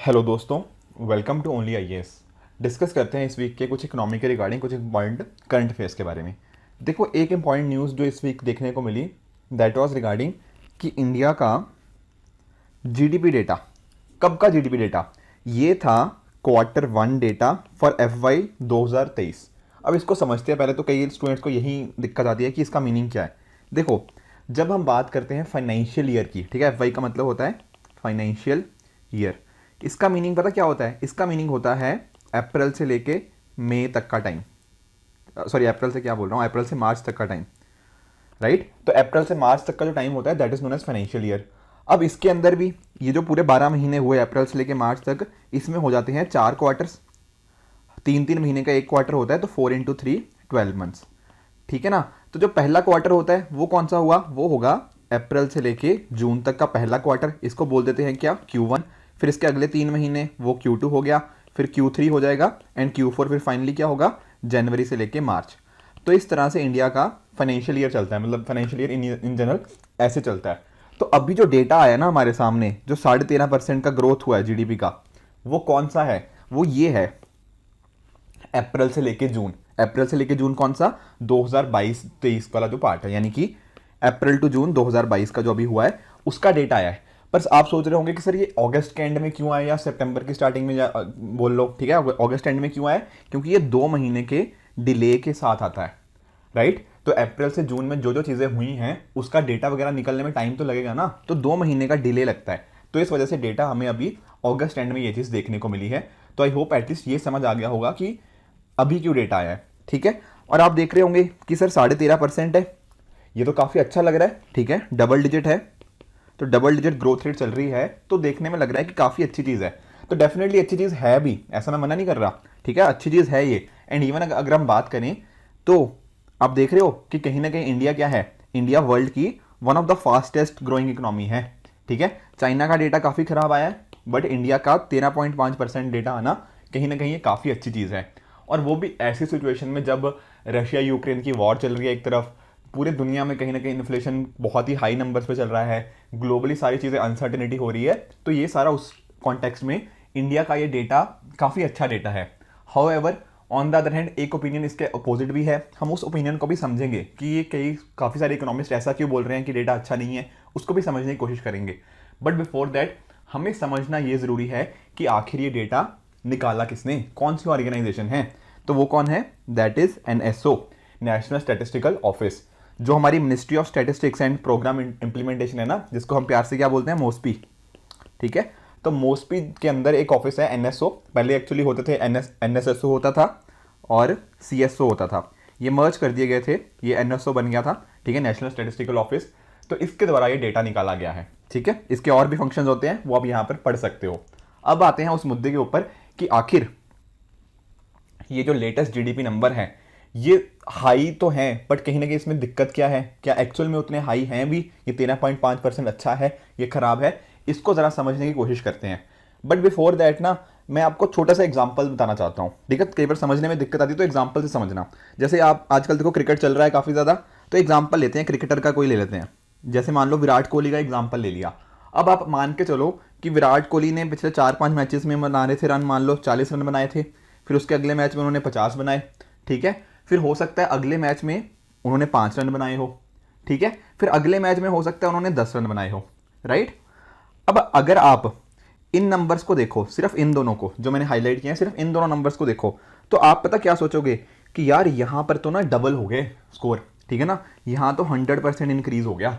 Hello दोस्तों, welcome to only IAS. Discuss करते हैं इस वीक के कुछ इकोनॉमी के रिगार्डिंग कुछ इंपॉर्टेंट करंट अफेयर्स के बारे में। देखो, एक इंपॉर्टेंट न्यूज़ जो इस वीक देखने को मिली दैट वाज रिगार्डिंग कि इंडिया का जीडीपी डेटा। कब का जीडीपी डेटा? ये था Q1 डेटा फॉर FY 2023। अब इसको समझते हैं। पहले तो कई स्टूडेंट्स को यही दिक्कत आती है कि इसका मीनिंग क्या है। देखो, जब हम बात करते हैं फाइनेंशियल ईयर की, ठीक है, FY का मतलब होता है फाइनेंशियल ईयर। इसका मीनिंग पता क्या होता है? इसका मीनिंग होता है अप्रैल से लेके मई तक का टाइम। सॉरी, अप्रैल से क्या बोल रहा हूँ, अप्रैल से मार्च तक का टाइम, राइट। तो अप्रैल से मार्च तक का जो टाइम होता है that is known as financial year. अब इसके अंदर भी ये जो पूरे 12 महीने हुए अप्रैल से लेके मार्च तक, इसमें हो जाते हैं 4 क्वार्टर्स। 3 महीने का एक क्वार्टर होता है, तो 4 × 3 12 मंथ्स, ठीक है ना। तो जो पहला क्वार्टर होता है वो कौन सा हुआ? वो होगा अप्रैल से लेके जून तक का पहला क्वार्टर। इसको बोल देते हैं क्या? Q1। फिर इसके अगले 3 महीने वो Q2 हो गया, फिर Q3 हो जाएगा एंड Q4, फिर फाइनली क्या होगा? जनवरी से लेके मार्च। तो इस तरह से इंडिया का फाइनेंशियल ईयर चलता है, मतलब फाइनेंशियल ईयर इन जनरल ऐसे चलता है। तो अभी जो डेटा आया ना हमारे सामने, जो 13.5% का ग्रोथ हुआ है जीडीपी का, वो कौन सा है? वो ये है अप्रैल से लेके जून। अप्रैल से लेके जून कौन सा? 2022-23 वाला जो पार्ट है, यानी कि अप्रैल टू जून 2022 का जो अभी हुआ है उसका डेटा आया है। पर आप सोच रहे होंगे कि सर ये अगस्त के एंड में क्यों आया या सितंबर की स्टार्टिंग में बोल लो, ठीक है, अगस्त एंड में क्यों आया? क्योंकि ये 2 महीने के डिले के साथ आता है, राइट। तो अप्रैल से जून में जो जो चीज़ें हुई हैं उसका डेटा वगैरह निकलने में टाइम तो लगेगा ना, तो 2 महीने का डिले लगता है। तो इस वजह से डेटा हमें अभी अगस्त एंड में ये चीज़ देखने को मिली है। तो आई होप एटलीस्ट ये समझ आ गया होगा कि अभी क्यों डेटा आया है, ठीक है। और आप देख रहे होंगे कि सर 13.5% है, ये तो काफ़ी अच्छा लग रहा है, ठीक है, डबल डिजिट है। तो डबल डिजिट ग्रोथ रेट चल रही है, तो देखने में लग रहा है कि काफ़ी अच्छी चीज़ है। तो डेफिनेटली अच्छी चीज़ है भी, ऐसा मैं मना नहीं कर रहा, ठीक है, अच्छी चीज़ है ये। एंड इवन अगर हम बात करें तो आप देख रहे हो कि कहीं ना कहीं इंडिया क्या है? इंडिया वर्ल्ड की one of the fastest growing economy है, ठीक है। चाइना का डेटा काफ़ी खराब आया है, बट इंडिया का 13.5% डेटा आना कहीं ना कहीं ये काफ़ी अच्छी चीज़ है। और वो भी ऐसी सिचुएशन में जब रशिया यूक्रेन की वॉर चल रही है, एक तरफ पूरे दुनिया में कहीं ना कहीं इन्फ्लेशन बहुत ही हाई नंबर्स पे चल रहा है, ग्लोबली सारी चीज़ें अनसर्टेनिटी हो रही है। तो ये सारा उस कॉन्टेक्स्ट में इंडिया का ये डेटा काफ़ी अच्छा डेटा है। However on the other hand एक ओपिनियन इसके अपोजिट भी है। हम उस ओपिनियन को भी समझेंगे कि ये काफ़ी सारे इकोनॉमिस्ट ऐसा क्यों बोल रहे हैं कि डेटा अच्छा नहीं है, उसको भी समझने की कोशिश करेंगे। बट बिफोर दैट हमें समझना ये ज़रूरी है कि आखिर ये डेटा निकाला किसने, कौन सी ऑर्गेनाइजेशन है। तो वो कौन है? That is NSO, national statistical office, जो हमारी ministry of statistics and programme implementation है ना, जिसको हम प्यार से क्या बोलते हैं? मोस्पी, ठीक है। तो मोस्पी के अंदर एक ऑफिस है NSO। पहले एक्चुअली होते थे NSSO होता था और CSO होता था, ये मर्ज कर दिए गए थे, ये NSO बन गया था, ठीक है, नेशनल स्टैटिस्टिकल ऑफिस। तो इसके द्वारा ये डेटा निकाला गया है, ठीक है। इसके और भी फंक्शंस होते हैं, वो आप यहाँ पर पढ़ सकते हो। अब आते हैं उस मुद्दे के ऊपर कि आखिर ये जो लेटेस्ट जीडीपी नंबर है ये हाई तो हैं, बट कहीं ना कहीं इसमें दिक्कत क्या है? क्या एक्चुअल में उतने हाई हैं भी? ये 13.5% अच्छा है, ये खराब है? इसको ज़रा समझने की कोशिश करते हैं। बट बिफोर दैट ना, मैं आपको छोटा सा एग्जांपल बताना चाहता हूँ, ठीक है। कई बार समझने में दिक्कत आती है तो एग्जांपल से समझना। जैसे आप आजकल देखो क्रिकेट चल रहा है काफ़ी ज़्यादा, तो एग्जाम्पल लेते हैं, क्रिकेटर का कोई ले लेते हैं। जैसे मान लो विराट कोहली का एग्जाम्पल ले लिया। अब आप मान के चलो कि विराट कोहली ने पिछले 4-5 मैचेस में बना रहे थे रन, मान लो 40 रन बनाए थे, फिर उसके अगले मैच में उन्होंने 50 बनाए, ठीक है। फिर हो सकता है अगले मैच में उन्होंने 5 रन बनाए हो, ठीक है। फिर अगले मैच में हो सकता है उन्होंने 10 रन बनाए हो, राइट। अब अगर आप इन नंबर्स को देखो, सिर्फ इन दोनों को जो मैंने हाईलाइट किया है, सिर्फ इन दोनों नंबर्स को देखो, तो आप पता क्या सोचोगे कि यार यहां पर तो ना डबल हो गए स्कोर, ठीक है ना, यहां तो 100% इंक्रीज हो गया।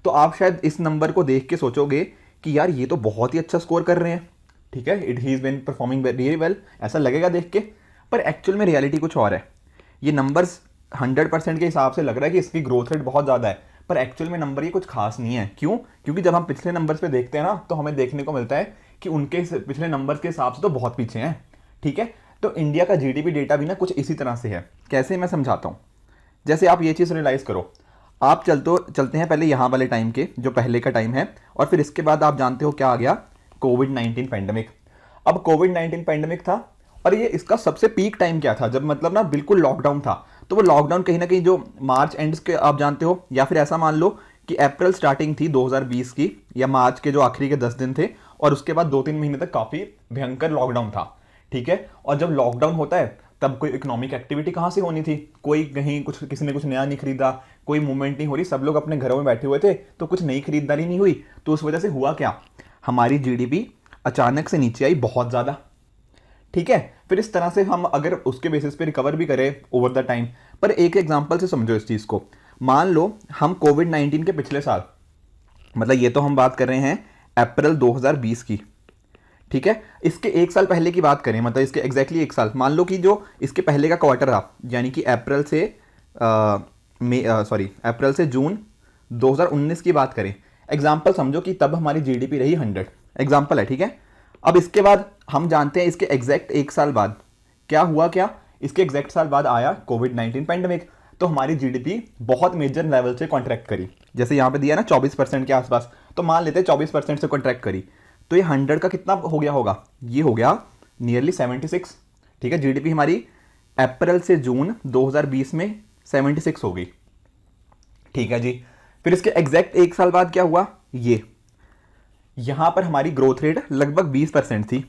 तो आप शायद इस नंबर को देख के सोचोगे कि यार ये तो बहुत ही अच्छा स्कोर कर रहे हैं, ठीक है, it has been performing very well, ऐसा लगेगा देख के। पर एक्चुअल में रियलिटी कुछ और है। ये नंबर्स 100% के हिसाब से लग रहा है कि इसकी ग्रोथ रेट बहुत ज़्यादा है, पर एक्चुअल में नंबर ये कुछ खास नहीं है। क्यों? क्योंकि जब हम पिछले नंबर्स पे देखते हैं ना, तो हमें देखने को मिलता है कि उनके पिछले नंबर्स के हिसाब से तो बहुत पीछे हैं, ठीक है। तो इंडिया का जीडीपी डेटा भी ना कुछ इसी तरह से है। कैसे? मैं समझाता हूँ। जैसे आप ये चीज़ रियलाइज़ करो, आप चलते हैं पहले यहाँ वाले टाइम के, जो पहले का टाइम है, और फिर इसके बाद आप जानते हो क्या आ गया? कोविड-19 पैंडमिक। अब कोविड-19 पैंडमिक था, और ये इसका सबसे पीक टाइम क्या था? जब मतलब ना बिल्कुल लॉकडाउन था। तो वो लॉकडाउन कहीं ना कहीं जो मार्च एंड्स के आप जानते हो, या फिर ऐसा मान लो कि अप्रैल स्टार्टिंग थी 2020 की, या मार्च के जो आखिरी के 10 दिन थे, और उसके बाद 2-3 महीने तक काफ़ी भयंकर लॉकडाउन था, ठीक है। और जब लॉकडाउन होता है तब कोई इकोनॉमिक एक्टिविटी कहाँ से होनी थी, कोई कहीं कुछ किसी ने कुछ नया नहीं खरीदा, कोई मूवमेंट नहीं हो रही, सब लोग अपने घरों में बैठे हुए थे, तो कुछ नई खरीदारी नहीं हुई। तो उस वजह से हुआ क्या, हमारी जीडीपी अचानक से नीचे आई बहुत ज़्यादा, ठीक है। फिर इस तरह से हम अगर उसके बेसिस पे रिकवर भी करें ओवर द टाइम, पर एक एग्जांपल से समझो इस चीज़ को। मान लो हम कोविड-19 के पिछले साल, मतलब ये तो हम बात कर रहे हैं अप्रैल 2020 की, ठीक है। इसके एक साल पहले की बात करें, मतलब इसके एग्जैक्टली एक साल, मान लो कि जो इसके पहले का क्वार्टर रहा, यानी कि अप्रैल से जून 2019 की बात करें, एग्जाम्पल समझो कि तब हमारी जीडीपी रही 100, एग्जाम्पल है, ठीक है। अब इसके बाद हम जानते हैं इसके एग्जैक्ट एक साल बाद क्या हुआ, क्या इसके एग्जैक्ट साल बाद आया कोविड-19 पैंडेमिक, तो हमारी जीडीपी बहुत मेजर लेवल से कॉन्ट्रैक्ट करी। जैसे यहाँ पे दिया ना 24% के आसपास, तो मान लेते हैं 24% से कॉन्ट्रैक्ट करी, तो ये 100 का कितना हो गया होगा, ये हो गया नियरली 76, ठीक है। जीडीपी हमारी अप्रैल से जून 2020 में 76 हो गई, ठीक है जी। फिर इसके एग्जैक्ट एक साल बाद क्या हुआ, ये यहां पर हमारी ग्रोथ रेट लगभग 20% थी,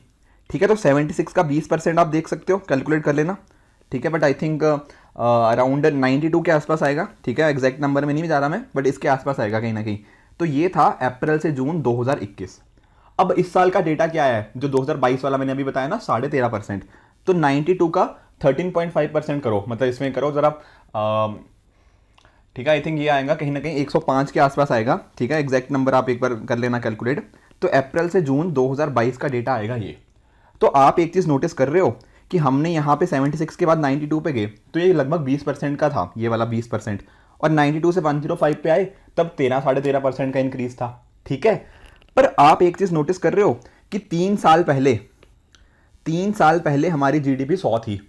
ठीक है। तो 76 का 20% आप देख सकते हो, कैलकुलेट कर लेना, ठीक है। बट आई थिंक अराउंड 92 के आसपास आएगा, ठीक है। एग्जैक्ट नंबर में नहीं जा रहा मैं, बट इसके आसपास आएगा कहीं ना कहीं। तो ये था अप्रैल से जून 2021। अब इस साल का डेटा क्या है, जो 2022 वाला मैंने अभी बताया ना 13.5%, तो 92 का 13.5% करो, मतलब इसमें करो जरा, ठीक है। आई थिंक ये आएगा कहीं ना कहीं 105 के आसपास आएगा, ठीक है। एग्जैक्ट नंबर आप एक बार कर लेना कैलकुलेट। तो अप्रैल से जून 2022 का डेटा आएगा ये। तो आप एक चीज़ नोटिस कर रहे हो कि हमने यहाँ पे 76 के बाद 92 पे गए, तो ये लगभग 20% का था, ये वाला 20%, और 92 से 105 पे आए तब 13-13.5% का इंक्रीज था, ठीक है। पर आप एक चीज़ नोटिस कर रहे हो कि 3 साल पहले हमारी जीडीपी 100 थी,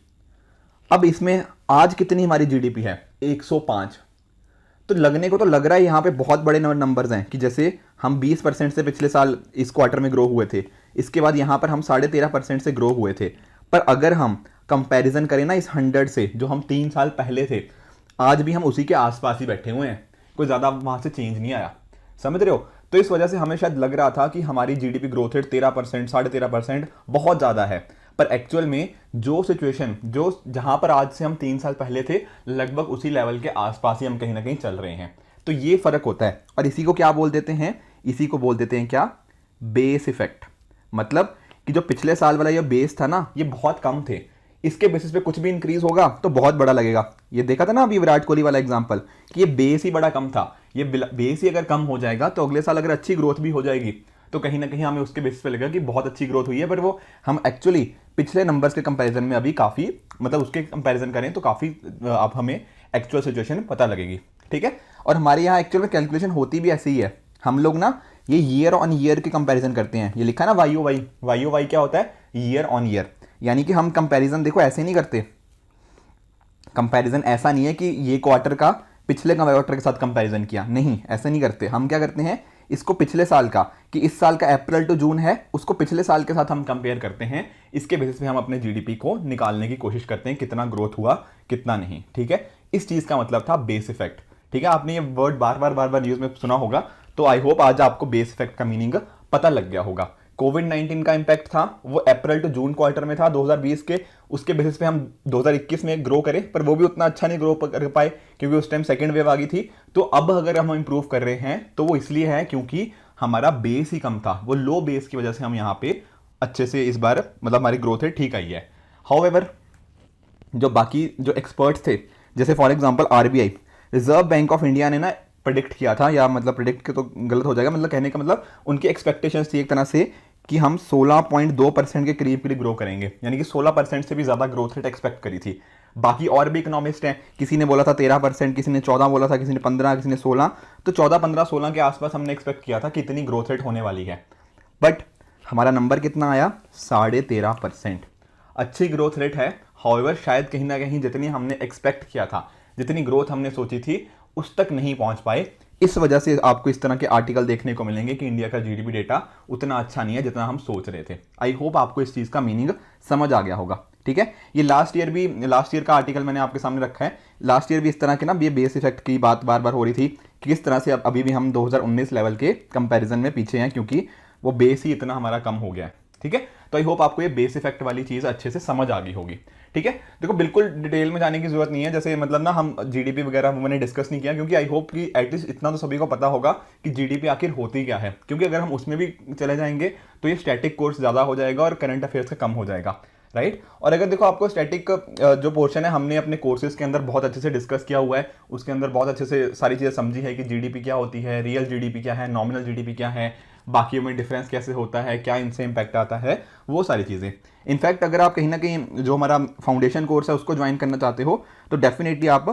अब इसमें आज कितनी हमारी जीडीपी है, 105। तो लगने को तो लग रहा है यहाँ पे बहुत बड़े नंबर्स हैं, कि जैसे हम 20% से पिछले साल इस क्वार्टर में ग्रो हुए थे, इसके बाद यहाँ पर हम 13.5% से ग्रो हुए थे। पर अगर हम कंपैरिजन करें ना इस 100 से, जो हम 3 साल पहले थे, आज भी हम उसी के आसपास ही बैठे हुए हैं, कोई ज़्यादा वहाँ से चेंज नहीं आया, समझ रहे हो। तो इस वजह से हमें शायद लग रहा था कि हमारी जीडीपी ग्रोथ रेट 13%, 13.5% बहुत ज़्यादा है, पर एक्चुअल में जो सिचुएशन जो जहां पर आज से हम 3 साल पहले थे, लगभग उसी लेवल के आसपास ही हम कहीं ना कहीं चल रहे हैं। तो ये फर्क होता है, और इसी को क्या बोल देते हैं, इसी को बोल देते हैं क्या, बेस इफेक्ट। मतलब कि जो पिछले साल वाला ये बेस था ना, ये बहुत कम थे, इसके बेसिस पे कुछ भी इंक्रीज होगा तो बहुत बड़ा लगेगा। ये देखा था ना अभी विराट कोहली वाला एग्जांपल, कि ये बेस ही बड़ा कम था, ये बेस ही अगर कम हो जाएगा तो अगले साल अगर अच्छी ग्रोथ भी हो जाएगी तो कहीं ना कहीं हमें उसके बेसिस पे लगेगा कि बहुत अच्छी ग्रोथ हुई है, पर वो हम एक्चुअली पिछले नंबर्स के कंपैरिजन में अभी काफ़ी, मतलब उसके कंपैरिजन करें तो काफ़ी अब हमें एक्चुअल सिचुएशन पता लगेगी, ठीक है। और हमारे यहाँ एक्चुअल में कैलकुलेशन होती भी ऐसे ही है, हम लोग ना ये ईयर ऑन ईयर की कंपैरिजन करते हैं। ये लिखा ना YOY क्या होता है, ईयर ऑन ईयर, यानी कि हम कंपैरिजन देखो ऐसे नहीं करते। कंपैरिजन ऐसा नहीं है कि ये क्वार्टर का पिछले क्वार्टर के साथ कंपैरिजन किया, नहीं, ऐसे नहीं करते। हम क्या करते हैं, इसको पिछले साल का, कि इस साल का अप्रैल टू जून है, उसको पिछले साल के साथ हम कंपेयर करते हैं, इसके बेसिस पे हम अपने जीडीपी को निकालने की कोशिश करते हैं, कितना ग्रोथ हुआ कितना नहीं, ठीक है। इस चीज़ का मतलब था बेस इफेक्ट, ठीक है। आपने ये वर्ड बार बार न्यूज़ में सुना होगा, तो आई होप आज आपको बेस इफेक्ट का मीनिंग पता लग गया होगा। कोविड-19 का इंपैक्ट था वो अप्रैल टू जून क्वार्टर में था 2020 के, उसके बेसिस पे हम 2021 में ग्रो करें, पर वो भी उतना अच्छा नहीं ग्रो कर पाए क्योंकि उस टाइम सेकेंड वेव आ गई थी। तो अब अगर हम इंप्रूव कर रहे हैं तो वो इसलिए है क्योंकि हमारा बेस ही कम था, वो लो बेस की वजह से हम यहाँ पे अच्छे से इस बार, मतलब हमारी ग्रोथ रेट ठीक आई है। हाउएवर जो बाकी जो एक्सपर्ट्स थे, जैसे for example RBI, reserve bank of India ने ना प्रेडिक्ट किया था, या मतलब प्रेडिक्ट के तो गलत हो जाएगा, मतलब कहने का मतलब उनकी एक्सपेक्टेशंस थी एक तरह से कि हम 16.2% के करीब ग्रो करेंगे, यानी कि 16% से भी ज़्यादा ग्रोथ रेट एक्सपेक्ट करी थी। बाकी और भी इकोनॉमिस्ट हैं, किसी ने बोला था 13%, किसी ने 14 बोला था, किसी ने 15, किसी ने 16, तो 14, 15, 16 के आसपास हमने एक्सपेक्ट किया था कि इतनी ग्रोथ रेट होने वाली है। बट हमारा नंबर कितना आया, 13.5%। अच्छी ग्रोथ रेट है, हाउएवर शायद कहीं ना कहीं जितनी हमने एक्सपेक्ट किया था, जितनी ग्रोथ हमने सोची थी, उस तक नहीं पहुंच पाए। इस वजह से आपको इस तरह के आर्टिकल देखने को मिलेंगे कि इंडिया का जीडीपी डेटा उतना अच्छा नहीं है जितना हम सोच रहे थे। आई होप आपको इस चीज़ का मीनिंग समझ आ गया होगा, ठीक है। ये लास्ट ईयर का आर्टिकल मैंने आपके सामने रखा है। लास्ट ईयर भी इस तरह के ना ये बेस इफेक्ट की बात बार बार हो रही थी कि किस तरह से अभी भी हम 2019 लेवल के कंपैरिजन में पीछे हैं, क्योंकि वो बेस ही इतना हमारा कम हो गया है। ठीक है, तो आई होप आपको ये बेस इफेक्ट वाली चीज़ अच्छे से समझ आ गई होगी। ठीक है, देखो बिल्कुल डिटेल में जाने की जरूरत नहीं है, जैसे मतलब ना हम जीडीपी वगैरह मैंने डिस्कस नहीं किया, क्योंकि आई होप कि एटलीस्ट इतना तो सभी को पता होगा कि जीडीपी आखिर होती क्या है, क्योंकि अगर हम उसमें भी चले जाएंगे तो ये स्टैटिक कोर्स ज़्यादा हो जाएगा और करंट अफेयर्स का कम हो जाएगा, राइट। और अगर देखो आपको स्टैटिक जो पोर्शन है हमने अपने कोर्सेज के अंदर बहुत अच्छे से डिस्कस किया हुआ है, उसके अंदर बहुत अच्छे से सारी चीज़ें समझी है कि जीडीपी क्या होती है, रियल जीडीपी क्या है, नॉमिनल जीडीपी क्या है, बाकी में डिफरेंस कैसे होता है, क्या इनसे इंपैक्ट आता है, वो सारी चीज़ें। इनफैक्ट अगर आप कहीं ना कहीं जो हमारा फाउंडेशन कोर्स है उसको ज्वाइन करना चाहते हो तो डेफिनेटली आप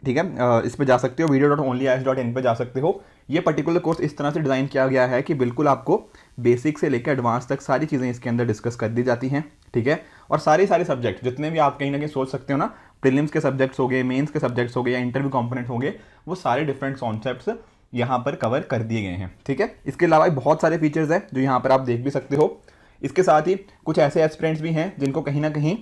ठीक है इस पे जा सकते हो, video.onlyis.in पे जा सकते हो। ये पर्टिकुलर कोर्स इस तरह से डिज़ाइन किया गया है कि बिल्कुल आपको बेसिक से लेकर एडवांस तक सारी चीज़ें इसके अंदर डिस्कस कर दी जाती हैं। ठीक है, और सारे सब्जेक्ट जितने भी आप कहीं ना कहीं सोच सकते हो ना, प्रीलिम्स के सब्जेक्ट्स हो गए, मेंस के सब्जेक्ट्स हो गए या इंटरव्यू कॉम्पोनेंट होंगे, वो सारे डिफरेंट कॉन्सेप्ट्स यहाँ पर कवर कर दिए गए हैं। ठीक है, इसके अलावा बहुत सारे फीचर्स हैं जो यहाँ पर आप देख भी सकते हो। इसके साथ ही कुछ ऐसे एस्पिरेंट्स भी हैं जिनको कहीं ना कहीं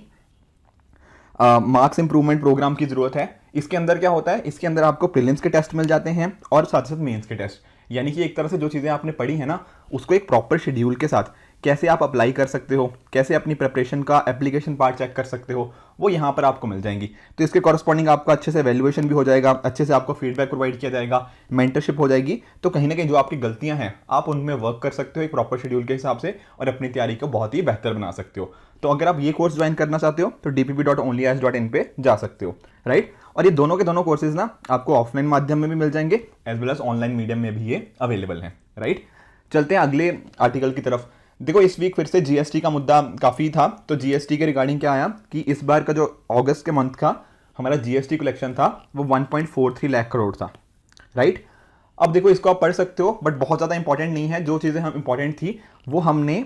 मार्क्स इंप्रूवमेंट प्रोग्राम की जरूरत है। इसके अंदर क्या होता है, इसके अंदर आपको प्रीलिम्स के टेस्ट मिल जाते हैं और साथ साथ मेंस के टेस्ट, यानी कि एक तरह से जो चीज़ें आपने पढ़ी है ना उसको एक प्रॉपर शेड्यूल के साथ कैसे आप अप्लाई कर सकते हो, कैसे अपनी प्रिपरेशन का एप्लीकेशन पार्ट चेक कर सकते हो, वो यहाँ पर आपको मिल जाएंगी। तो इसके कॉरस्पॉन्डिंग आपका अच्छे से वैल्यूएशन भी हो जाएगा, अच्छे से आपको फीडबैक प्रोवाइड किया जाएगा, मेंटरशिप हो जाएगी। तो कहीं ना कहीं जो आपकी गलतियाँ हैं आप उनमें वर्क कर सकते हो एक प्रॉपर शेड्यूल के हिसाब से और अपनी तैयारी को बहुत ही बेहतर बना सकते हो। तो अगर आप ये कोर्स ज्वाइन करना चाहते हो तो dpp.onlyis.in पे जा सकते हो, राइट। और ये दोनों के दोनों कोर्सेज ना आपको ऑफलाइन माध्यम में भी मिल जाएंगे as well as online medium में भी ये अवेलेबल है, राइट। चलते हैं अगले आर्टिकल की तरफ। देखो इस वीक फिर से जीएसटी का मुद्दा काफ़ी था, तो जीएसटी के रिगार्डिंग क्या आया कि इस बार का जो अगस्त के मंथ का हमारा जीएसटी कलेक्शन था वो 1.43 लाख करोड़ था, राइट। अब देखो इसको आप पढ़ सकते हो बट बहुत ज़्यादा इंपॉर्टेंट नहीं है, जो चीज़ें हम इंपॉर्टेंट थी वो हमने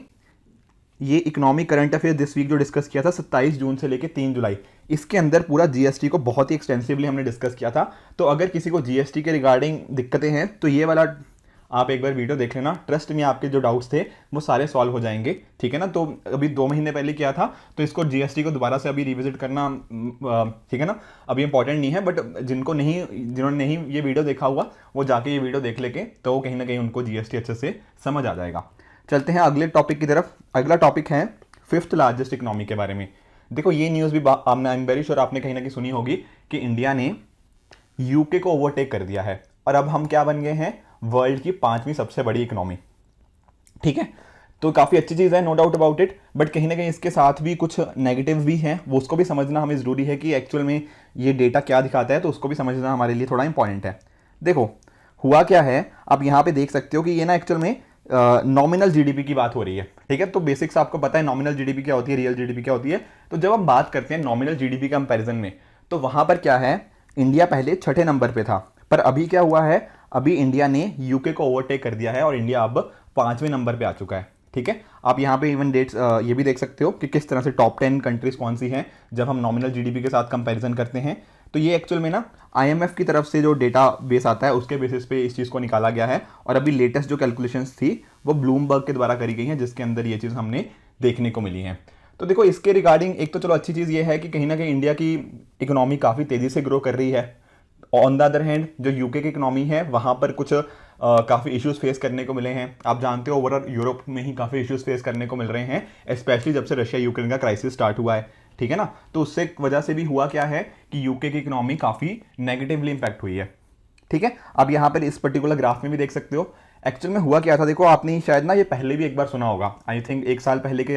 ये economic current affair this week जो डिस्कस किया था 27 जून से लेकर 3 जुलाई, इसके अंदर पूरा जीएसटी को बहुत ही एक्सटेंसिवली हमने डिस्कस किया था। तो अगर किसी को जीएसटी के रिगार्डिंग दिक्कतें हैं तो ये वाला आप एक बार वीडियो देख लेना, ट्रस्ट में आपके जो डाउट्स थे वो सारे सॉल्व हो जाएंगे। ठीक है ना, तो अभी 2 महीने पहले किया था तो इसको जीएसटी को दोबारा से अभी रिविजिट करना ठीक है ना, अभी इंपॉर्टेंट नहीं है, बट जिन्होंने नहीं ये वीडियो देखा हुआ वो जाके ये वीडियो देख लेके तो कहीं ना कहीं उनको जीएसटी अच्छे से समझ आ जाएगा। चलते हैं अगले टॉपिक की तरफ। अगला टॉपिक है 5th लार्जेस्ट इकोनॉमी के बारे में। देखो ये न्यूज़ भी आई एम वेरी श्योर आपने कहीं ना कहीं सुनी होगी कि इंडिया ने यूके को ओवरटेक कर दिया है और अब हम क्या बन गए हैं, वर्ल्ड की 5वीं सबसे बड़ी इकोनॉमी। ठीक है, तो काफ़ी अच्छी चीज़ है, no doubt about it, but कहीं ना कहीं इसके साथ भी कुछ नेगेटिव भी हैं, वो उसको भी समझना हमें ज़रूरी है कि एक्चुअल में ये डेटा क्या दिखाता है, तो उसको भी समझना हमारे लिए थोड़ा इंपॉर्टेंट है। देखो हुआ क्या है, आप यहाँ पे देख सकते हो कि ये ना एक्चुअल में नॉमिनल जीडीपी की बात हो रही है। ठीक है, तो बेसिक्स आपको पता है नॉमिनल जीडीपी क्या होती है, रियल जीडीपी क्या होती है। तो जब हम बात करते हैं नॉमिनल जीडीपी कंपैरिजन में तो वहां पर क्या है, इंडिया पहले 6ठे नंबर पे था, पर अभी क्या हुआ है, अभी इंडिया ने यूके को ओवरटेक कर दिया है और इंडिया अब 5वें नंबर पे आ चुका है। ठीक है, आप यहाँ पे इवन डेट्स ये भी देख सकते हो कि किस तरह से टॉप 10 कंट्रीज कौन सी हैं जब हम नॉमिनल जीडीपी के साथ कंपैरिजन करते हैं। तो ये एक्चुअल में ना आईएमएफ की तरफ से जो डेटा बेस आता है उसके बेसिस पे इस चीज़ को निकाला गया है और अभी लेटेस्ट जो कैलकुलेशंस थी वो ब्लूमबर्ग के द्वारा करी गई हैं जिसके अंदर ये चीज़ हमने देखने को मिली है। तो देखो इसके रिगार्डिंग एक तो चलो अच्छी चीज़ ये है कि कहीं ना कहीं इंडिया की इकोनॉमी काफ़ी तेज़ी से ग्रो कर रही है। ऑन द अदर हैंड जो यूके की इकोनॉमी है वहाँ पर कुछ काफ़ी इश्यूज फेस करने को मिले हैं। आप जानते हो ओवरऑल यूरोप में ही काफ़ी इश्यूज फेस करने को मिल रहे हैं, स्पेशली जब से रशिया यूक्रेन का क्राइसिस स्टार्ट हुआ है। ठीक है ना, तो उससे वजह से भी हुआ क्या है कि यूके की इकोनॉमी काफ़ी नेगेटिवली इंपैक्ट हुई है। ठीक है, आप यहाँ पर इस पर्टिकुलर ग्राफ में भी देख सकते हो एक्चुअल में हुआ क्या था। देखो आपने शायद ना ये पहले भी एक बार सुना होगा, आई थिंक 1 साल पहले के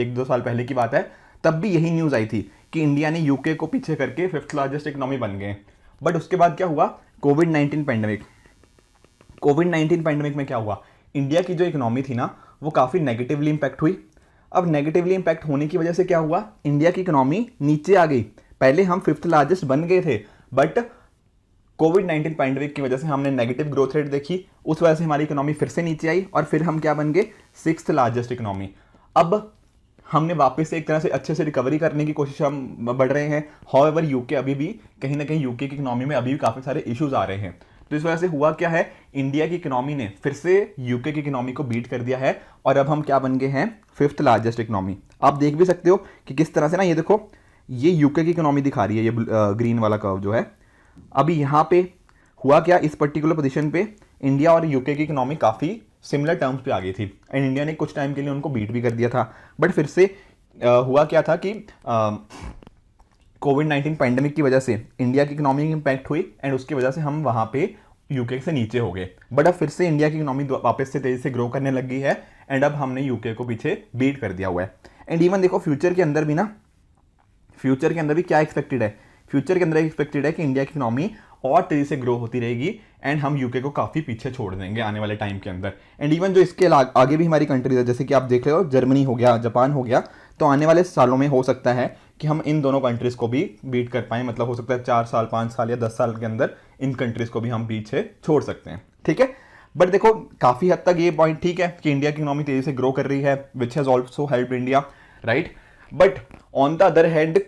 1-2 साल पहले की बात है, तब भी यही न्यूज़ आई थी कि इंडिया ने यूके को पीछे करके 5th लार्जेस्ट इकोनॉमी बन गए। बट उसके बाद क्या हुआ, कोविड-19 पैंडेमिक में क्या हुआ, इंडिया की जो इकोनॉमी थी ना वो काफ़ी नेगेटिवली इंपैक्ट हुई। अब नेगेटिवली इंपैक्ट होने की वजह से क्या हुआ, इंडिया की इकोनॉमी नीचे आ गई। पहले हम 5th लार्जेस्ट बन गए थे बट कोविड-19 पैंडेमिक की वजह से हमने नेगेटिव ग्रोथ रेट देखी, उस वजह से हमारी इकोनॉमी फिर से नीचे आई और फिर हम क्या बन गए, 6th लार्जेस्ट इकोनॉमी। अब हमने वापस से एक तरह से अच्छे से रिकवरी करने की कोशिश हम बढ़ रहे हैं। हाउएवर यूके अभी भी कहीं ना कहीं यूके की इकोनॉमी में अभी भी काफ़ी सारे इश्यूज आ रहे हैं। तो इस वजह से हुआ क्या है, इंडिया की इकोनॉमी ने फिर से यूके की इकोनॉमी को बीट कर दिया है और अब हम क्या बन गए हैं, 5th लार्जेस्ट इकोनॉमी। आप देख भी सकते हो कि किस तरह से ना, ये देखो ये यूके की इकोनॉमी दिखा रही है, ये ग्रीन वाला कर्व जो है। अभी यहाँ पे हुआ क्या, इस पर्टिकुलर पोजीशन पे इंडिया और यूके की इकोनॉमी काफ़ी सिमिलर टर्म्स पे आ गई थी एंड इंडिया ने कुछ टाइम के लिए उनको बीट भी कर दिया था। बट फिर से हुआ क्या था कि कोविड-19 पैंडमिक की वजह से इंडिया की इकोनॉमी इम्पैक्ट हुई एंड उसकी वजह से हम वहाँ पे यूके से नीचे हो गए। बट अब फिर से इंडिया की इकोनॉमी वापस से तेज़ी से ग्रो करने लग गई है एंड अब हमने यूके को पीछे बीट कर दिया हुआ है। एंड इवन देखो फ्यूचर के अंदर भी क्या एक्सपेक्टेड है, फ्यूचर के अंदर एक्सपेक्टेड है कि इंडिया की इकोनॉमी और तेज़ी से ग्रो होती रहेगी एंड हम यूके को काफ़ी पीछे छोड़ देंगे आने वाले टाइम के अंदर। एंड इवन जो इसके आगे भी हमारी कंट्रीज है, जैसे कि आप देख रहे हो जर्मनी हो गया, जापान हो गया, तो आने वाले सालों में हो सकता है कि हम इन दोनों कंट्रीज़ को भी बीट कर पाएँ। मतलब हो सकता है 4 साल 5 साल या 10 साल के अंदर इन कंट्रीज़ को भी हम पीछे छोड़ सकते हैं, ठीक है। बट देखो काफ़ी हद तक ये पॉइंट ठीक है कि इंडिया की इकोनॉमी तेज़ी से ग्रो कर रही है, which has also help India, right. But on the other hand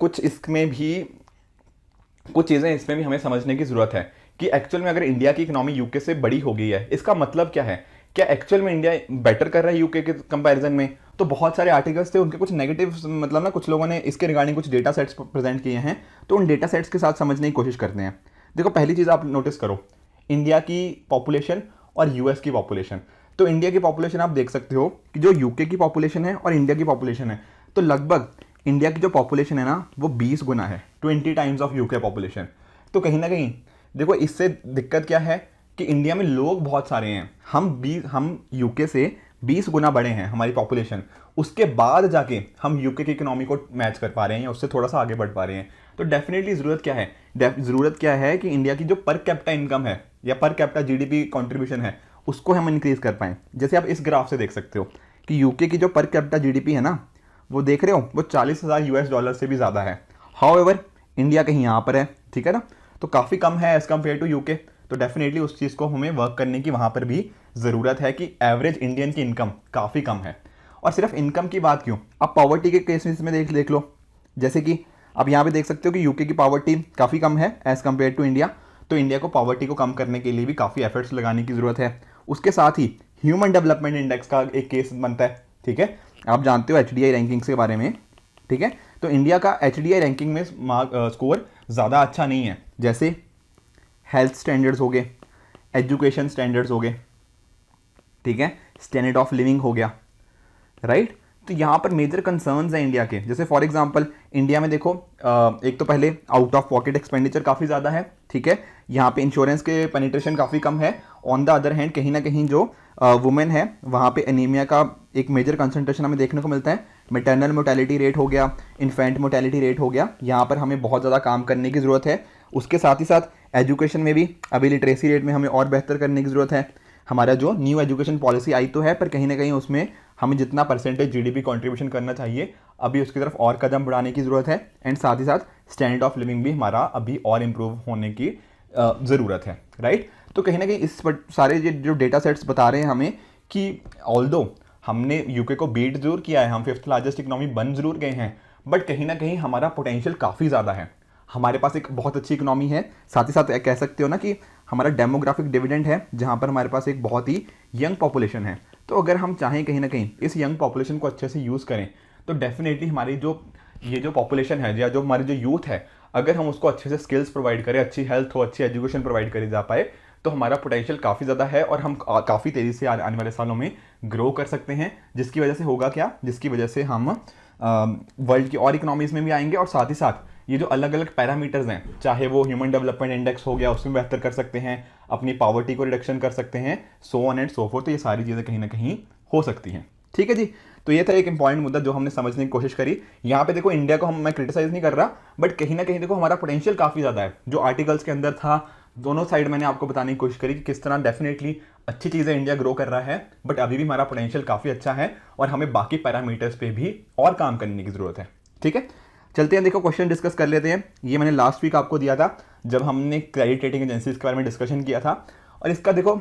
कुछ चीज़ें इसमें भी हमें समझने की ज़रूरत है कि एक्चुअल में अगर इंडिया की इकोनॉमी यूके से बड़ी हो गई है, इसका मतलब क्या है? क्या एक्चुअल में इंडिया बेटर कर रहा है यूके के कंपैरिजन में? तो बहुत सारे आर्टिकल्स थे, उनके कुछ नेगेटिव मतलब ना कुछ लोगों ने इसके रिगार्डिंग कुछ डेटा सेट्स प्रेजेंट किए हैं, तो उन डेटा सेट्स के साथ समझने की कोशिश करते हैं। देखो पहली चीज़ आप नोटिस करो, इंडिया की पॉपुलेशन और यूएस की पॉपुलेशन। तो इंडिया की पॉपुलेशन आप देख सकते हो कि जो यूके की पॉपुलेशन है और इंडिया की पॉपुलेशन है, तो लगभग इंडिया की जो पॉपुलेशन है ना वो 20 गुना है, 20 टाइम्स ऑफ यूके पॉपुलेशन। तो कहीं ना कहीं देखो इससे दिक्कत क्या है कि इंडिया में लोग बहुत सारे हैं, हम यूके से 20 गुना बड़े हैं हमारी पॉपुलेशन, उसके बाद जाके हम यूके की इकोनॉमी को मैच कर पा रहे हैं या उससे थोड़ा सा आगे बढ़ पा रहे हैं। तो डेफिनेटली ज़रूरत क्या है कि इंडिया की जो पर कैपिटा इनकम है या पर कैपिटा जीडीपी कंट्रीब्यूशन है उसको हम इंक्रीज कर पाएँ। जैसे आप इस ग्राफ से देख सकते हो कि यूके की जो पर कैपिटा जीडीपी है ना, वो देख रहे हो वो $40,000 से भी ज़्यादा है। हाउएवर इंडिया कहीं यहाँ पर है, ठीक है ना, तो काफ़ी कम है एज़ कम्पेयर टू यूके। तो डेफिनेटली उस चीज़ को हमें वर्क करने की वहाँ पर भी ज़रूरत है कि एवरेज इंडियन की इनकम काफ़ी कम है। और सिर्फ इनकम की बात क्यों, आप पॉवर्टी के केसेस में देख लो, जैसे कि आप यहाँ पे देख सकते हो कि यूके की पॉवर्टी काफ़ी कम है एज़ कम्पेयर टू इंडिया। तो इंडिया को पॉवर्टी को कम करने के लिए भी काफ़ी एफर्ट्स लगाने की ज़रूरत है। उसके साथ ही ह्यूमन डेवलपमेंट इंडेक्स का एक केस बनता है, ठीक है, आप जानते हो HDI रैंकिंग्स के बारे में, ठीक है। तो इंडिया का HDI रैंकिंग में स्कोर ज़्यादा अच्छा नहीं है। जैसे हेल्थ स्टैंडर्ड्स हो गए, एजुकेशन स्टैंडर्ड्स हो गए, ठीक है, स्टैंडर्ड ऑफ लिविंग हो गया, राइट। तो यहाँ पर मेजर कंसर्न्स हैं इंडिया के। जैसे फॉर एग्जांपल इंडिया में देखो एक तो पहले आउट ऑफ पॉकेट एक्सपेंडिचर काफ़ी ज़्यादा है, ठीक है, यहाँ पे इंश्योरेंस के पेनिट्रेशन काफ़ी कम है। ऑन द अदर हैंड कहीं ना कहीं जो वुमेन है वहाँ पे एनीमिया का एक मेजर कंसंट्रेशन हमें देखने को मिलता है। मैटरनल मोर्टेलिटी रेट हो गया, इन्फेंट मोर्टेलिटी रेट हो गया, यहाँ पर हमें बहुत ज़्यादा काम करने की ज़रूरत है। उसके साथ ही साथ एजुकेशन में भी अभी लिटरेसी रेट में हमें और बेहतर करने की ज़रूरत है। हमारा जो न्यू एजुकेशन पॉलिसी आई तो है, पर कहीं ना कहीं उसमें हमें जितना परसेंटेज जीडीपी कंट्रीब्यूशन करना चाहिए अभी उसकी तरफ और कदम बढ़ाने की ज़रूरत है। एंड साथ ही साथ स्टैंडर्ड ऑफ लिविंग भी हमारा अभी और इम्प्रूव होने की ज़रूरत है, राइट। तो कहीं ना कहीं इस सारे जो डेटा सेट्स बता रहे हैं हमें कि ऑल्दो हमने यूके को बीट जरूर किया है, हम 5th लार्जेस्ट इकोनॉमी बन जरूर गए हैं, बट कहीं ना कहीं हमारा पोटेंशियल काफ़ी ज़्यादा है। हमारे पास एक बहुत अच्छी इकोनॉमी है, साथ ही साथ कह सकते हो ना कि हमारा डेमोग्राफिक डिविडेंड है, जहाँ पर हमारे पास एक बहुत ही यंग पॉपुलेशन है। तो अगर हम चाहें कहीं ना कहीं इस यंग पॉपुलेशन को अच्छे से यूज़ करें तो डेफिनेटली हमारी ये जो पॉपुलेशन है या जो हमारी जो यूथ है, अगर हम उसको अच्छे से स्किल्स प्रोवाइड करें, अच्छी हेल्थ हो, अच्छी एजुकेशन प्रोवाइड करी जा पाए, तो हमारा पोटेंशियल काफ़ी ज़्यादा है और हम काफ़ी तेज़ी से आने वाले सालों में ग्रो कर सकते हैं। जिसकी वजह से होगा क्या, जिसकी वजह से हम वर्ल्ड की और इकोनॉमीज़ में भी आएंगे और साथ ही साथ ये जो अलग अलग पैरामीटर्स हैं, चाहे वो ह्यूमन डेवलपमेंट इंडेक्स हो गया, उसमें बेहतर कर सकते हैं, अपनी पॉवर्टी को रिडक्शन कर सकते हैं, so on and so fourth. तो ये सारी चीज़ें कहीं ना कहीं हो सकती हैं, ठीक है जी। तो ये था एक इंपॉर्टेंट मुद्दा जो हमने समझने की कोशिश करी। यहाँ पे देखो इंडिया को मैं क्रिटिसाइज नहीं कर रहा, बट कहीं ना कहीं देखो हमारा पोटेंशियल काफ़ी ज़्यादा है। जो आर्टिकल्स के अंदर था, दोनों साइड मैंने आपको बताने की कोशिश करी कि किस तरह डेफिनेटली अच्छी चीज़ें इंडिया ग्रो कर रहा है, बट अभी भी हमारा पोटेंशियल काफ़ी अच्छा है और हमें बाकी पैरामीटर्स पे भी और काम करने की ज़रूरत है, ठीक है। चलते हैं, देखो क्वेश्चन डिस्कस कर लेते हैं। ये मैंने लास्ट वीक आपको दिया था जब हमने क्रेडिट रेटिंग एजेंसीज के बारे में डिस्कशन किया था, और इसका देखो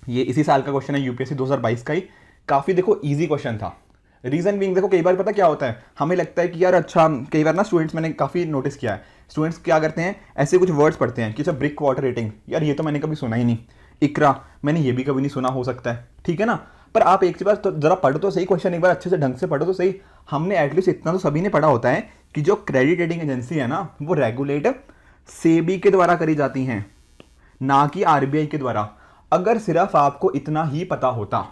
ये इसी साल का क्वेश्चन है, यूपीएससी 2022 का ही। काफ़ी देखो ईजी क्वेश्चन था। रीज़न बीइंग देखो कई बार पता क्या होता है, हमें लगता है कि यार अच्छा, कई बार ना स्टूडेंट्स, मैंने काफ़ी नोटिस किया है, स्टूडेंट्स क्या करते हैं, ऐसे कुछ वर्ड्स पढ़ते हैं कि अच्छा ब्रिक वाटर रेटिंग, यार ये तो मैंने कभी सुना ही नहीं, इकरा मैंने ये भी कभी नहीं सुना, हो सकता है, ठीक है ना। पर आप एक बार तो जरा पढ़ो तो सही, क्वेश्चन एक बार अच्छे से ढंग से पढ़ो तो सही। हमने एटलीस्ट इतना तो सभी ने पढ़ा होता है कि जो क्रेडिट रेटिंग एजेंसी है ना, वो रेगुलेट सेबी के द्वारा करी जाती हैं, ना कि आरबीआई के द्वारा। अगर सिर्फ आपको इतना ही पता होता,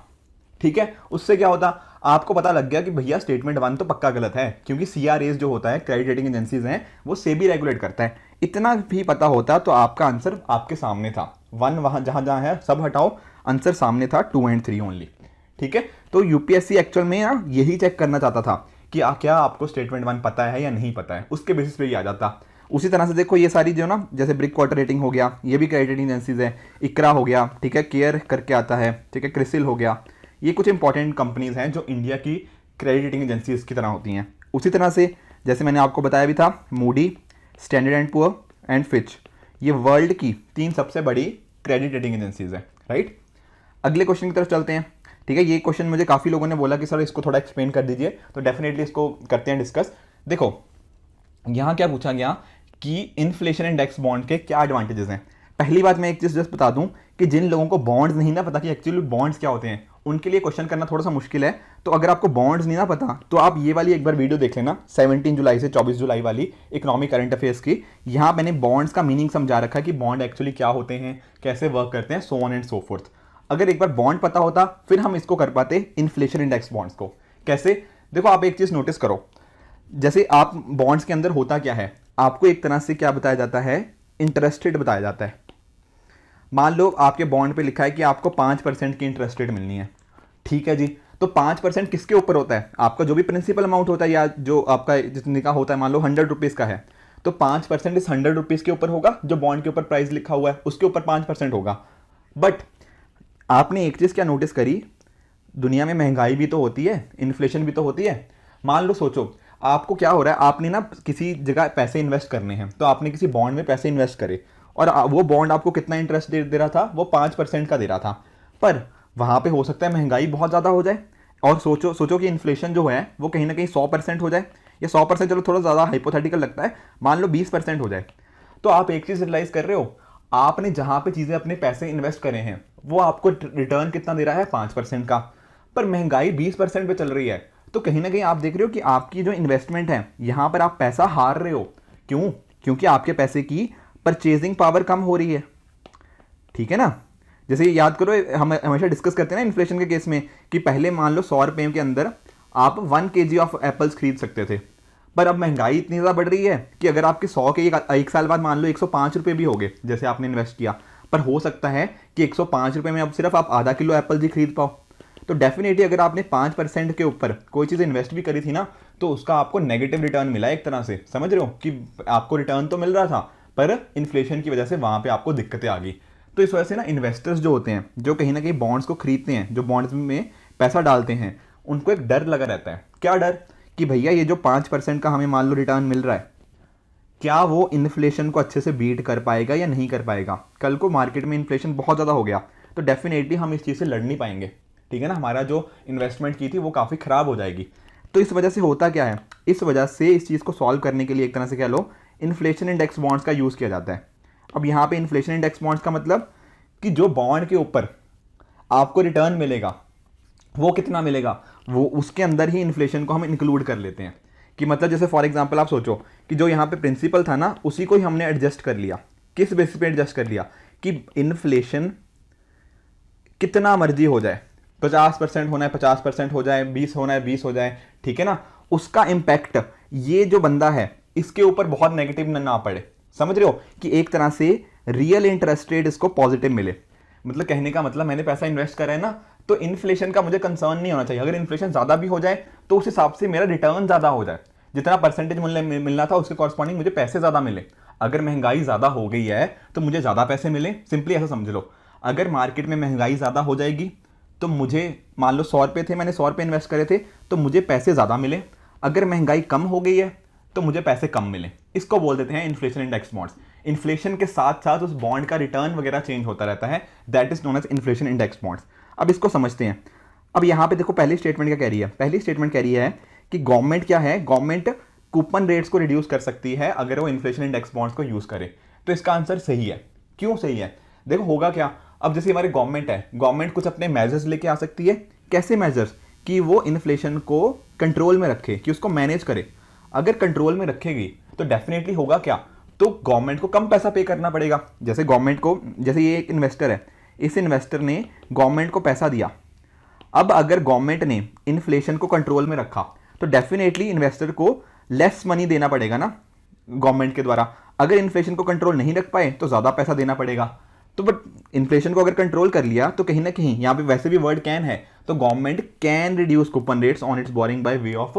ठीक है, उससे क्या होता, आपको पता लग गया कि भैया स्टेटमेंट 1 तो पक्का गलत है, क्योंकि सीआरएस जो होता है, क्रेडिट रेटिंग एजेंसीज हैं, वो सेबी रेगुलेट करता है। इतना भी पता होता तो आपका आंसर आपके सामने था। 1 वहां जहां जहां है सब हटाओ, आंसर सामने था 2 एंड 3 ओनली। ठीक है, तो यूपीएससी एक्चुअल में ना यही चेक करना चाहता था कि क्या आपको स्टेटमेंट 1 पता है या नहीं पता है, उसके बेसिस पे ही आ जाता। उसी तरह से देखो ये सारी जो ना, जैसे ब्रिक वाटर रेटिंग हो गया, ये भी क्रेडिट रेटिंग एजेंसीज है, इकरा हो गया, ठीक है, केयर करके आता है, ठीक है, क्रिसिल हो गया, ये कुछ इंपॉर्टेंट कंपनीज हैं जो इंडिया की क्रेडिट रेटिंग एजेंसीज की तरह होती हैं। उसी तरह से जैसे मैंने आपको बताया भी था, Moody, standard and poor and Fitch, ये वर्ल्ड की 3 सबसे बड़ी क्रेडिट रेटिंग एजेंसीज है, राइट। अगले क्वेश्चन की तरफ चलते हैं। ठीक है, ये क्वेश्चन मुझे काफ़ी लोगों ने बोला कि सर इसको थोड़ा एक्सप्लेन कर दीजिए, तो डेफिनेटली इसको करते हैं डिस्कस। देखो यहाँ क्या पूछा गया कि इन्फ्लेशन इंडेक्स बॉन्ड के क्या एडवांटेजेस हैं। पहली बात मैं एक चीज़ जस्ट बता दूं कि जिन लोगों को बॉन्ड्स नहीं ना पता कि एक्चुअली बॉन्ड्स क्या होते हैं, उनके लिए क्वेश्चन करना थोड़ा सा मुश्किल है। तो अगर आपको बॉन्ड्स नहीं ना पता तो आप ये वाली एक बार वीडियो देख लेना, 17 जुलाई से 24 जुलाई वाली इकोनॉमिक करंट अफेयर्स की। यहाँ मैंने बॉन्ड्स का मीनिंग समझा रखा है कि बॉन्ड एक्चुअली क्या होते हैं, कैसे वर्क करते हैं, so on and so fourth. अगर एक बार बॉन्ड पता होता फिर हम इसको कर पाते इन्फ्लेशन इंडेक्स बॉन्ड्स को। कैसे, देखो आप एक चीज़ नोटिस करो, जैसे आप बॉन्ड्स के अंदर होता क्या है, आपको एक तरह से क्या बताया जाता है, इंटरेस्ट रेट बताया जाता है। मान लो आपके बॉन्ड पे लिखा है कि आपको 5% की इंटरेस्ट रेट मिलनी है, ठीक है जी। तो 5% किसके ऊपर होता है, आपका जो भी प्रिंसिपल अमाउंट होता है या जो आपका जितने का होता है, मान लो 100 रुपीज़ का है, तो 5% इस 100 रुपीज़ के ऊपर होगा, जो बॉन्ड के ऊपर प्राइस लिखा हुआ है उसके ऊपर 5% होगा। बट आपने एक चीज़ क्या नोटिस करी, दुनिया में महंगाई भी तो होती है, इन्फ्लेशन भी तो होती है। मान लो सोचो आपको क्या हो रहा है, आपने ना किसी जगह पैसे इन्वेस्ट करने हैं, तो आपने किसी बॉन्ड में पैसे इन्वेस्ट करे और वो बॉन्ड आपको कितना इंटरेस्ट दे रहा था, वो 5% का दे रहा था। पर वहाँ पे हो सकता है महंगाई बहुत ज़्यादा हो जाए, और सोचो सोचो कि इन्फ्लेशन जो है वो कहीं ना कहीं 100% हो जाए, या 100% चलो थोड़ा ज़्यादा हाइपोथेटिकल लगता है, मान लो 20% हो जाए। तो आप एक चीज़ रियलाइज़ कर रहे हो, आपने जहाँ पे चीज़ें अपने पैसे इन्वेस्ट करे हैं वो आपको रिटर्न कितना दे रहा है, 5% का, पर महंगाई 20% पे चल रही है। तो कहीं ना कहीं आप देख रहे हो कि आपकी जो इन्वेस्टमेंट है यहाँ पर आप पैसा हार रहे हो। क्यों, क्योंकि आपके पैसे की परचेजिंग पावर कम हो रही है, ठीक है ना। जैसे याद करो, हम हमेशा डिस्कस करते हैं ना इन्फ्लेशन के केस में कि पहले मान लो 100 रुपये के अंदर आप 1 kg ऑफ एप्पल्स खरीद सकते थे, पर अब महंगाई इतनी ज़्यादा बढ़ रही है कि अगर आपके 100 के एक साल बाद मान लो 105 रुपये भी हो गए जैसे आपने इन्वेस्ट किया, पर हो सकता है कि 105 रुपये में अब सिर्फ आप आधा किलो एप्पल ही खरीद पाओ। तो डेफिनेटली अगर आपने 5% के ऊपर कोई चीज़ इन्वेस्ट भी करी थी ना, तो उसका आपको नेगेटिव रिटर्न मिला एक तरह से, समझ रहे हो कि आपको रिटर्न तो मिल रहा था पर इन्फ्लेशन की वजह से वहाँ पे आपको दिक्कतें आ गई। तो इस वजह से ना इन्वेस्टर्स जो होते हैं, जो कहीं ना कहीं बॉन्ड्स को खरीदते हैं, जो बॉन्ड्स में पैसा डालते हैं, उनको एक डर लगा रहता है। क्या डर, कि भैया ये जो 5% का हमें मान लो रिटर्न मिल रहा है, क्या वो इन्फ्लेशन को अच्छे से बीट कर पाएगा या नहीं कर पाएगा। कल को मार्केट में इन्फ्लेशन बहुत ज़्यादा हो गया तो डेफिनेटली हम इस चीज़ से लड़ नहीं पाएंगे, ठीक है ना, हमारा जो इन्वेस्टमेंट की थी वो काफ़ी ख़राब हो जाएगी। तो इस वजह से होता क्या है, इस वजह से इस चीज़ को सॉल्व करने के लिए एक तरह से कह लो इन्फ्लेशन इंडेक्स बॉन्ड्स का यूज़ किया जाता है। अब यहाँ पे इन्फ्लेशन इंडेक्स बॉन्ड्स का मतलब कि जो बॉन्ड के ऊपर आपको रिटर्न मिलेगा वो कितना मिलेगा, वो उसके अंदर ही इन्फ्लेशन को हम इंक्लूड कर लेते हैं। कि मतलब जैसे फॉर एग्जांपल आप सोचो कि जो यहाँ पे प्रिंसिपल था ना, उसी को ही हमने एडजस्ट कर लिया। किस बेसिस पे एडजस्ट कर लिया, कि इन्फ्लेशन कितना मर्जी हो जाए, 50% होना है 50% हो जाए, 20 होना है 20 हो जाए, ठीक है ना, उसका इम्पैक्ट ये जो बंदा है इसके ऊपर बहुत नेगेटिव ना पड़े। समझ रहे हो कि एक तरह से रियल इंटरेस्ट रेट इसको पॉजिटिव मिले। मतलब कहने का मतलब मैंने पैसा इन्वेस्ट करा है ना, तो इन्फ्लेशन का मुझे कंसर्न नहीं होना चाहिए। अगर इन्फ्लेशन ज़्यादा भी हो जाए तो उस हिसाब से मेरा रिटर्न ज़्यादा हो जाए, जितना परसेंटेज मिलना था उसके कॉरस्पॉन्डिंग मुझे पैसे ज़्यादा मिले। अगर महंगाई ज़्यादा हो गई है तो मुझे ज़्यादा पैसे मिले, सिंपली ऐसा समझ लो। अगर मार्केट में महंगाई ज़्यादा हो जाएगी तो मुझे मान लो 100 रुपये थे, मैंने 100 रुपये इन्वेस्ट करे थे तो मुझे पैसे ज़्यादा मिले। अगर महंगाई कम हो गई है तो मुझे पैसे कम मिले। इसको बोल देते हैं इन्फ्लेशन इंडेक्स बॉन्ड्स। इन्फ्लेशन के साथ साथ उस बॉन्ड का रिटर्न वगैरह चेंज होता रहता है, that is known as inflation index bonds. अब इसको समझते हैं। अब यहाँ पे देखो पहली स्टेटमेंट क्या कह रही है, पहली स्टेटमेंट कह रही है कि गवर्नमेंट क्या है, गवर्नमेंट कूपन रेट्स को रिड्यूस कर सकती है अगर वो इन्फ्लेशन इंडेक्स बॉन्ड्स को यूज करे। तो इसका आंसर सही है। क्यों सही है, देखो होगा क्या, अब जैसे हमारी गवर्नमेंट है, गवर्नमेंट कुछ अपने मेजर्स लेके आ सकती है। कैसे मेजर्स, कि वो इन्फ्लेशन को कंट्रोल में रखे, कि उसको मैनेज करे। अगर कंट्रोल में रखेगी तो डेफिनेटली होगा क्या, तो गवर्नमेंट को कम पैसा पे करना पड़ेगा। जैसे गवर्नमेंट को, जैसे ये एक इन्वेस्टर है, इस इन्वेस्टर ने गवर्नमेंट को पैसा दिया। अब अगर गवर्नमेंट ने इन्फ्लेशन को कंट्रोल में रखा तो डेफिनेटली इन्वेस्टर को लेस मनी देना पड़ेगा ना गवर्नमेंट के द्वारा। अगर इन्फ्लेशन को कंट्रोल नहीं रख पाए तो ज़्यादा पैसा देना पड़ेगा। तो बट इन्फ्लेशन को अगर कंट्रोल कर लिया तो कहीं ना कहीं यहाँ पे वैसे भी वर्ड कैन है, तो government can reduce coupon rates on it's boring by way of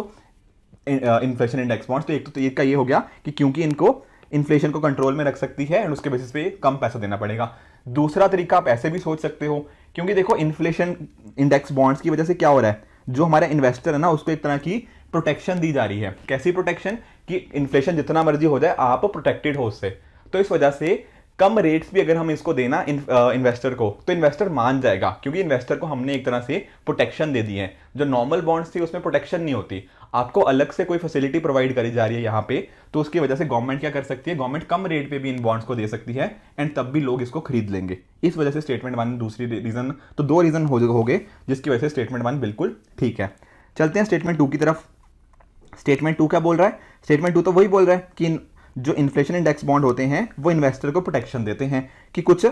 inflation index bonds. तो एक तो ये का ये हो गया कि क्योंकि इनको इन्फ्लेशन को कंट्रोल में रख सकती है एंड उसके बेसिस पे कम पैसा देना पड़ेगा। दूसरा तरीका आप ऐसे भी सोच सकते हो, क्योंकि देखो इन्फ्लेशन इंडेक्स बॉन्ड्स की वजह से क्या हो रहा है, जो हमारा इन्वेस्टर है ना उसको एक तरह की प्रोटेक्शन दी जा रही है। कैसी प्रोटेक्शन कि इन्फ्लेशन जितना मर्जी हो जाए आप प्रोटेक्टेड हो उससे। तो इस वजह से कम रेट्स भी अगर हम इसको देना इन्वेस्टर को तो इन्वेस्टर मान जाएगा, क्योंकि इन्वेस्टर को हमने एक तरह से प्रोटेक्शन दे दी है। जो नॉर्मल बॉन्ड्स थी उसमें प्रोटेक्शन नहीं होती, आपको अलग से कोई फैसिलिटी प्रोवाइड करी जा रही है यहाँ पे। तो उसकी वजह से गवर्नमेंट क्या कर सकती है, गवर्नमेंट कम रेट पे भी इन बॉन्ड्स को दे सकती है एंड तब भी लोग इसको खरीद लेंगे। इस वजह से स्टेटमेंट वन दूसरी रीजन, तो दो रीजन हो गए जिसकी वजह से स्टेटमेंट वन बिल्कुल ठीक है। चलते हैं स्टेटमेंट टू की तरफ। स्टेटमेंट टू क्या बोल रहा है, स्टेटमेंट टू तो वही बोल रहा है कि जो इन्फ्लेशन इंडेक्स बॉन्ड होते हैं वो इन्वेस्टर को प्रोटेक्शन देते हैं कि कुछ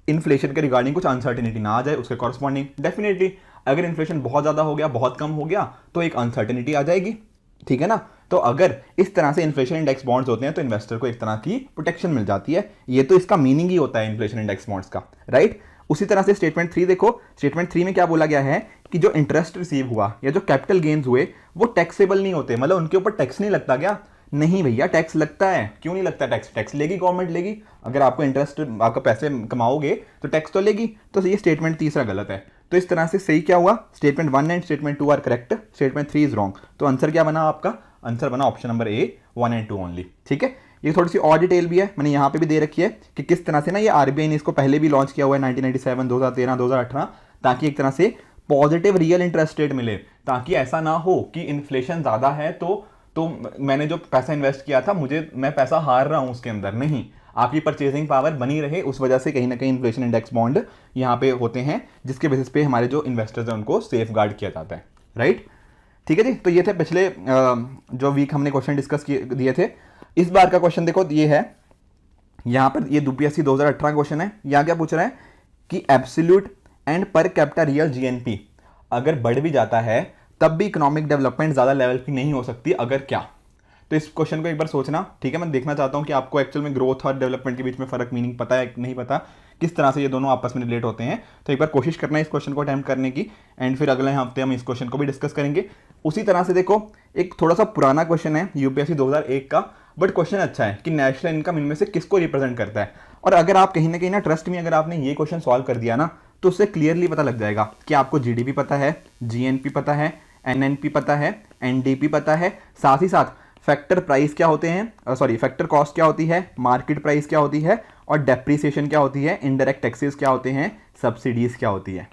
इन्फ्लेशन के रिगार्डिंग कुछ अनसर्टेनिटी ना आ जाए उसके कॉरस्पॉन्डिंग। डेफिनेटली अगर इन्फ्लेशन बहुत ज़्यादा हो गया, बहुत कम हो गया तो एक अनसर्टेनिटी आ जाएगी, ठीक है ना। तो अगर इस तरह से इन्फ्लेशन इंडेक्स बॉन्ड्स होते हैं तो इन्वेस्टर को एक तरह की प्रोटेक्शन मिल जाती है। ये तो इसका मीनिंग ही होता है इन्फ्लेशन इंडेक्स बॉन्ड्स का, राइट। उसी तरह से स्टेटमेंट थ्री देखो, स्टेटमेंट थ्री में क्या बोला गया है कि जो इंटरेस्ट रिसीव हुआ या जो कैपिटल गेन्स हुए वो टैक्सेबल नहीं होते, मतलब उनके ऊपर टैक्स नहीं लगता क्या? नहीं भैया, टैक्स लगता है। क्यों नहीं लगता टैक्स? टैक्स लेगी गवर्नमेंट लेगी। अगर आपको इंटरेस्ट, आपका पैसे कमाओगे तो टैक्स तो लेगी। तो ये स्टेटमेंट तीसरा गलत है। तो इस तरह से सही क्या हुआ, statement one and statement two are correct, statement three is wrong. तो आंसर क्या बना आपका? आंसर बना option number A, 1 and 2 only, ठीक है। ये थोड़ी सी और डिटेल भी है, मैंने यहाँ पे भी दे रखी है कि किस तरह से ना ये आरबीआई ने इसको पहले भी लॉन्च किया हुआ है 1997, 2013, 2018, ताकि एक तरह से पॉजिटिव रियल इंटरेस्ट रेट मिले, ताकि ऐसा ना हो कि इन्फ्लेशन ज़्यादा है तो मैंने जो पैसा इन्वेस्ट किया था मैं पैसा हार रहा हूँ उसके अंदर। नहीं, आपकी परचेजिंग पावर बनी रहे, उस वजह से कहीं ना कहीं इन्फ्लेशन इंडेक्स बॉन्ड यहाँ पे होते हैं, जिसके बेसिस पे हमारे जो इन्वेस्टर्स हैं उनको सेफ गार्ड किया जाता है, राइट। ठीक है जी। तो ये थे पिछले जो वीक हमने क्वेश्चन डिस्कस दिए थे। इस बार का क्वेश्चन देखो, ये है यहाँ पर, ये यूपीएससी 2018 का क्वेश्चन है। यहाँ क्या पूछ रहा है कि absolute and per capita real GNP अगर बढ़ भी जाता है तब भी इकोनॉमिक डेवलपमेंट ज़्यादा लेवल की नहीं हो सकती, अगर क्या? तो इस क्वेश्चन को एक बार सोचना, ठीक है। मैं देखना चाहता हूँ कि आपको एक्चुअल में ग्रोथ और डेवलपमेंट के बीच में फ़र्क मीनिंग पता है कि नहीं पता, किस तरह से ये दोनों आपस में रिलेट होते हैं। तो एक बार कोशिश करना है इस क्वेश्चन को अटैम्प्ट करने की, एंड फिर अगले हफ्ते हम इस क्वेश्चन को भी डिस्कस करेंगे। उसी तरह से देखो, एक थोड़ा सा पुराना क्वेश्चन है यूपीएससी 2001 का, बट क्वेश्चन अच्छा है कि नेशनल इनकम इनमें से किसको रिप्रेजेंट करता है। और अगर आप कहीं ना कहीं ना ट्रस्ट में अगर आपने ये क्वेश्चन सॉल्व कर दिया ना, तो उससे क्लियरली पता लग जाएगा कि आपको जीडीपी पता है, जीएनपी पता है, एनएनपी पता है, एनडीपी पता है, साथ ही साथ फैक्टर प्राइस क्या होते हैं, फैक्टर कॉस्ट क्या होती है, मार्केट प्राइस क्या होती है, और डेप्रीसिएशन क्या होती है, इनडायरेक्ट टैक्सेस क्या होते हैं, सब्सिडीज क्या होती है।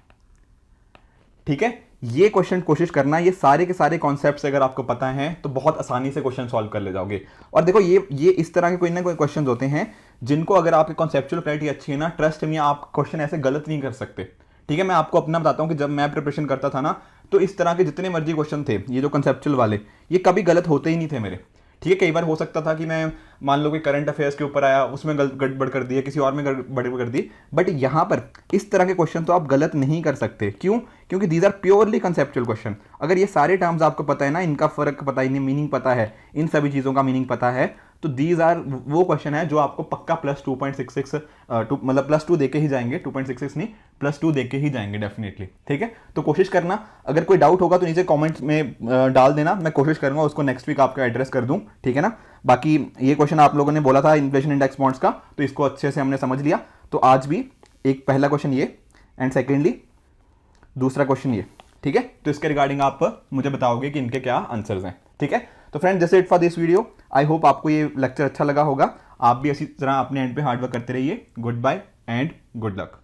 ठीक है, ये क्वेश्चन कोशिश करना, ये सारे के सारे कॉन्सेप्ट्स अगर आपको पता हैं तो बहुत आसानी से क्वेश्चन सॉल्व कर ले जाओगे। और देखो ये इस तरह के कोई ना कोई क्वेश्चन होते हैं जिनको अगर आपकी कॉन्सेप्चुअल क्लैरिटी अच्छी है ना, ट्रस्ट में आप क्वेश्चन ऐसे गलत नहीं कर सकते। ठीक है, मैं आपको अपना बताता हूँ कि जब मैं प्रिपरेशन करता था ना, तो इस तरह के जितने मर्जी क्वेश्चन थे, ये जो कंसेप्चुअल वाले, ये कभी गलत होते ही नहीं थे मेरे। ठीक है, कई बार हो सकता था कि मैं मान लो कि करंट अफेयर्स के ऊपर आया, उसमें गड़बड़ कर दी, किसी और में गड़बड़ कर दी, बट यहाँ पर इस तरह के क्वेश्चन तो आप गलत नहीं कर सकते। क्यों? क्योंकि these are purely conceptual question. अगर ये सारे टर्म्स आपको पता है ना, इनका फर्क पता है, मीनिंग पता है, इन सभी चीज़ों का मीनिंग पता है, तो दीज आर वो क्वेश्चन है जो आपको पक्का प्लस 2.66 मतलब प्लस 2 देके ही जाएंगे, 2.66 नहीं प्लस 2 देके ही जाएंगे डेफिनेटली। ठीक है, तो कोशिश करना, अगर कोई डाउट होगा तो नीचे कमेंट्स में डाल देना, मैं कोशिश करूंगा उसको नेक्स्ट वीक आपका एड्रेस कर दूं। ठीक है ना। बाकी ये क्वेश्चन आप लोगों ने बोला था इन्फ्लेशन इंडेक्स बॉन्ड्स का, तो इसको अच्छे से हमने समझ लिया। तो आज भी एक पहला क्वेश्चन ये, एंड सेकेंडली दूसरा क्वेश्चन ये। ठीक है, तो इसके रिगार्डिंग आप मुझे बताओगे कि इनके क्या आंसर्स हैं। ठीक है, तो फ्रेंड जैसे it for this video, I hope आपको ये लेक्चर अच्छा लगा होगा। आप भी इसी तरह अपने एंड पे हार्डवर्क करते रहिए। Good bye and good luck.